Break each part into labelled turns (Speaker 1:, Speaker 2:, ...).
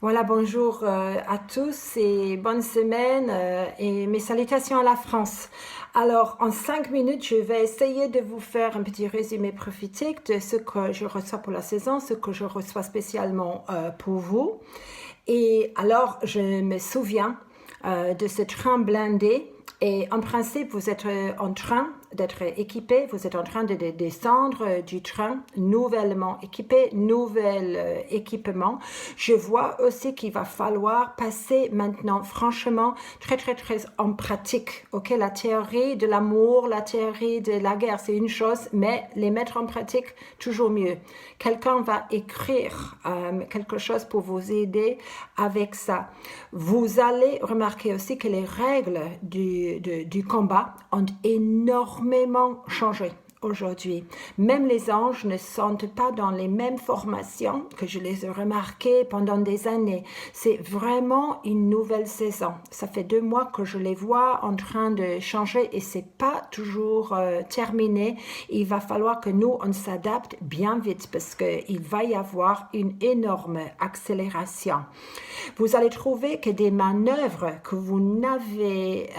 Speaker 1: Voilà, bonjour à tous et bonne semaine et mes salutations à la France. Alors, en 5 minutes, je vais essayer de vous faire un petit résumé prophétique de ce que je reçois pour la saison, ce que je reçois spécialement pour vous. Et alors, je me souviens de ce train blindé. Et en principe, vous êtes en train d'être équipé, vous êtes en train de descendre du train, nouvellement équipé, nouvel équipement. Je vois aussi qu'il va falloir passer maintenant, franchement, très en pratique. Ok, la théorie de l'amour, la théorie de la guerre, c'est une chose, mais les mettre en pratique, toujours mieux. Quelqu'un va écrire quelque chose pour vous aider avec ça. Vous allez remarquer aussi que les règles du combat ont énormément changé aujourd'hui. Même les anges ne sont pas dans les mêmes formations que je les ai remarquées pendant des années. C'est vraiment une nouvelle saison. Ça fait 2 mois que je les vois en train de changer et c'est pas toujours terminé. Il va falloir que nous, on s'adapte bien vite parce qu'il va y avoir une énorme accélération. Vous allez trouver que des manœuvres que vous n'avez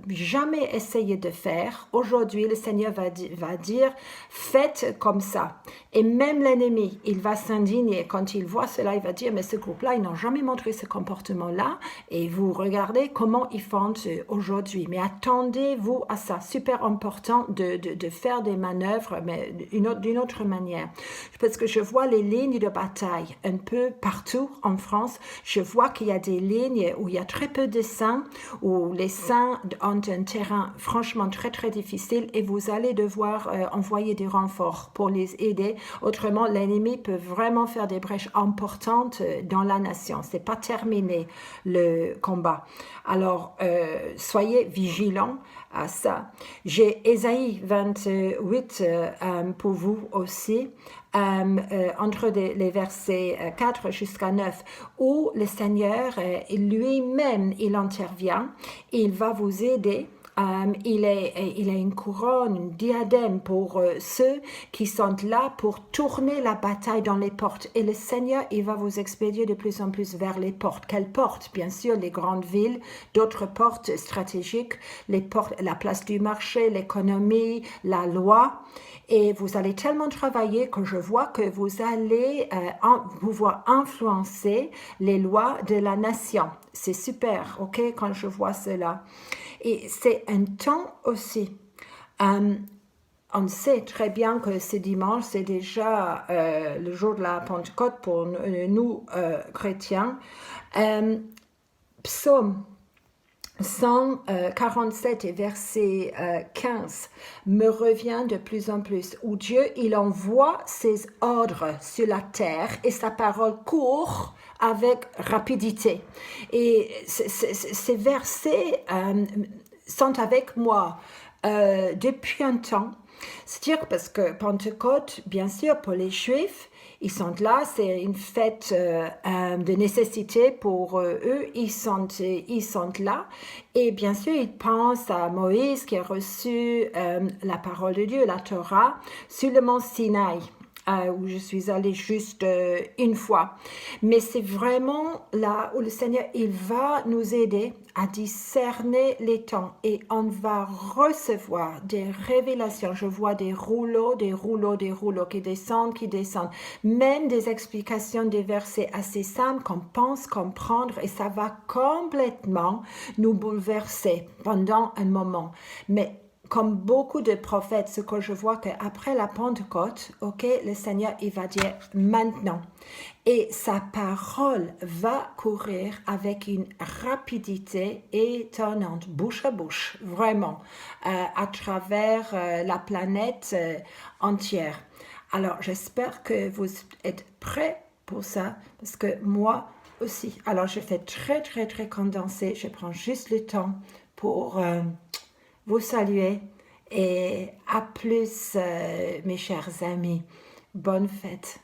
Speaker 1: jamais essayé de faire, aujourd'hui le Seigneur va dire, faites comme ça. Et même l'ennemi, il va s'indigner quand il voit cela, il va dire, mais ce groupe-là, ils n'ont jamais montré ce comportement-là, et vous regardez comment ils font aujourd'hui. Mais attendez-vous à ça, super important de faire des manœuvres, mais d'une autre manière. Parce que je vois les lignes de bataille un peu partout en France, je vois qu'il y a des lignes où il y a très peu de saints, où les saints ont un terrain franchement très difficile et vous allez devoir envoyer des renforts pour les aider. Autrement, l'ennemi peut vraiment faire des brèches importantes dans la nation. C'est pas terminé le combat. Alors, soyez vigilants à ça. J'ai Ésaïe 28 pour vous aussi. Entre les versets 4 jusqu'à 9, où le Seigneur lui-même, il intervient, il va vous aider. Il a une couronne, une diadème pour ceux qui sont là pour tourner la bataille dans les portes. Et le Seigneur, il va vous expédier de plus en plus vers les portes. Quelles portes? Bien sûr, les grandes villes, d'autres portes stratégiques, les portes, la place du marché, l'économie, la loi. Et vous allez tellement travailler que je vois que vous allez pouvoir influencer les lois de la nation. C'est super, ok, quand je vois cela. Et c'est un temps aussi. On sait très bien que ce dimanche, c'est déjà le jour de la Pentecôte pour nous chrétiens. Psaume 147 et verset 15 me revient de plus en plus, où Dieu, il envoie ses ordres sur la terre et sa parole court avec rapidité. Et ces versets sont avec moi depuis un temps. C'est-à-dire parce que Pentecôte, bien sûr, pour les Juifs, ils sont là, c'est une fête de nécessité pour eux, ils sont là. Et bien sûr, ils pensent à Moïse qui a reçu la parole de Dieu, la Torah, sur le mont Sinaï. Où je suis allée juste une fois. Mais c'est vraiment là où le Seigneur, il va nous aider à discerner les temps et on va recevoir des révélations. Je vois des rouleaux qui descendent, même des explications des versets assez simples qu'on pense comprendre et ça va complètement nous bouleverser pendant un moment. Mais comme beaucoup de prophètes, ce que je vois qu'après la Pentecôte, ok, le Seigneur, il va dire maintenant. Et sa parole va courir avec une rapidité étonnante, bouche à bouche, vraiment, à travers la planète entière. Alors, j'espère que vous êtes prêts pour ça, parce que moi aussi. Alors, je fais très condensé. Je prends juste le temps pour vous saluer et à plus mes chers amis. Bonne fête.